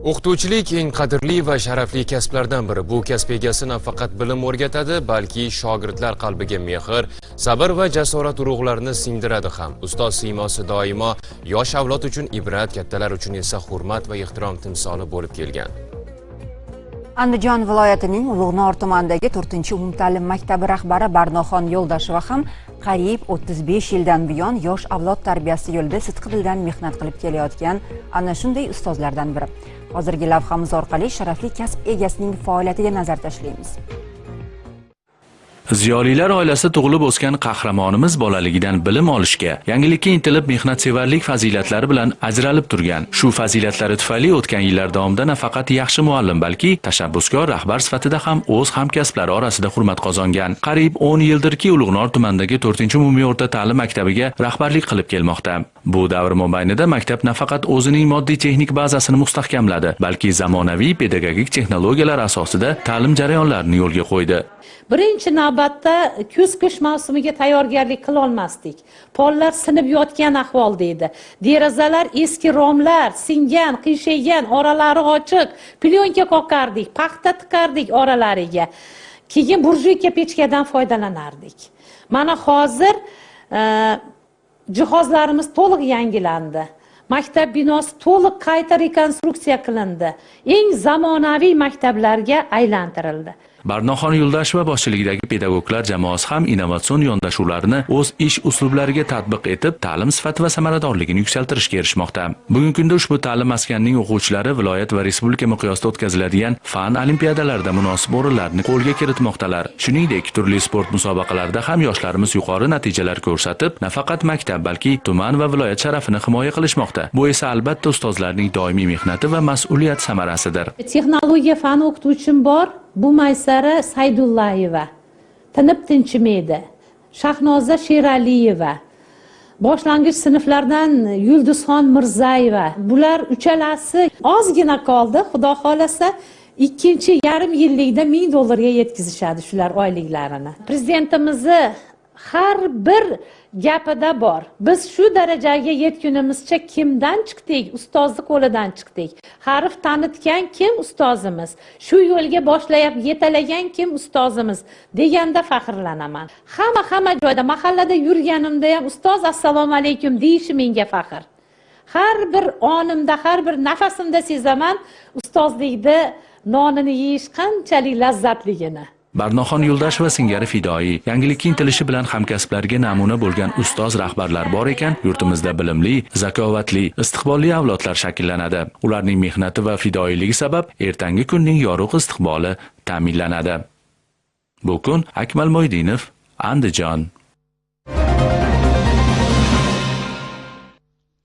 O'qituvchilik eng qadrli va sharafli kasblardan biri. Bu kasb egasi nafaqat bilim o'rgatadi, balki shogirdlar qalbiga mehr, sabr va jasorat urug'larini singdiradi ham. Ustoz siymosi doimo yosh avlod uchun ibrat, kattalar uchun esa hurmat va ehtirom timsoli bo'lib kelgan. Andijon viloyatining Ulug'nor tumanidagi 4-umumta'lim maktabi rahbari Barnoxon Yo'ldasheva ham qariyb 35 yildan buyon yosh avlod tarbiyasi yo'lida sidqidildan mehnat qilib kelayotgan ana shunday ustozlardan biri. Hozirgi lavhamiz orqali sharafli kasb egasining faoliyatiga nazar tashlaymiz. Ziyolilar oilasi tug'ilib o'sgan qahramonimiz bolaligidan bilim olishga, yangilikka intilib mehnatsevarlik fazilatlari bilan ajralib turgan. Shu fazilatlari tufayli o'tgan yillar davomida nafaqat yaxshi muallim, balki tashabbuskor rahbar sifatida ham o'z hamkasblari orasida hurmat qozongan. Qariyb 10 yildirki Ulug'nor tumanidagi 4-umumiy o'rta ta'lim maktabiga rahbarlik qilib kelmoqda. Bu davr mobaynida maktab nafaqat o'zining moddiy texnik bazasini mustahkamladi, balki zamonaviy pedagogik texnologiyalar asosida ta'lim jarayonlarini yo'lga qo'ydi. Birinchi navbatda kuz-qish mavsumiga tayyorgarlik qila olmasdik. Pollar sinib yotgan ahvolda edi. Derazalar eski romlar, singan, qiyshaygan, oralari ochiq, plyonka qoqardik, paxta tiqardik oralariga. Keyin burjuyka pechkadan foydalanardik. Mana hozir jihozlarimiz to'liq yangilandi. Maktab binosi to'liq qayta rekonstruksiya qilindi. Eng zamonaviy maktablarga aylantirildi. Barnoxon Yo'ldasheva boshchiligidagi pedagoglar jamoasi ham innovatsion yondashuvlarni o'z ish uslublariga tatbiq etib, ta'lim sifati va samaradorligini yuksaltirishga erishmoqda. Bugungi kunda ushbu ta'lim maskanining o'quvchilari viloyat va respublika miqyosida o'tkaziladigan fan olimpiadalarida munosib o'rinlarni qo'lga kiritmoqdalar. Shuningdek, turli sport musobaqalarida ham yoshlarimiz yuqori natijalar ko'rsatib, nafaqat maktab, balki tuman va viloyat sharafini himoya qilishmoqda. Bu esa albatta ustozlarning doimiy mehnati va mas'uliyat samarasidir. Texnologiya fan o'qituvchim bor. Bu Maysara Saydullayeva, tinib tinchimaydi. Shahnoza Sheraliyeva, boshlang'ich sinflardan Yulduzxon Mirzayeva. Bular uchalasi ozgina qoldi. Xudo xolasa, ikkinchi yarim yillikda $1000 yetkazishadi shular oyliklarini. Prezidentimizni har bir gapida bor. Biz shu darajaga yetgunimizcha kimdan chiqdik? Ustozni qo'lidan chiqdik. Harf tanitgan kim? Ustozimiz. Shu yo'lga boshlab yetalagan kim? Ustozimiz deganda faxrlanaman. Hamma joyda, mahallada yurganimda ham ustoz assalomu alaykum deyishi menga faxr. Har bir onimda, har bir nafasimda sezaman ustozlikda nonini yeyish qanchalik lazzatligini. Barnoxon Yo'ldasheva singari fidoyi, yangilikka intilishi bilan hamkasblarga namuna bo'lgan ustoz rahbarlar bor ekan, yurtimizda bilimli, zakovatli, istiqbolli avlodlar shakllanadi. Ularning mehnati va fidoyiligi sabab ertangi kunning yorug' istiqboli ta'minlanadi. Bu kun Akmal Mo'ydinov, Andijon.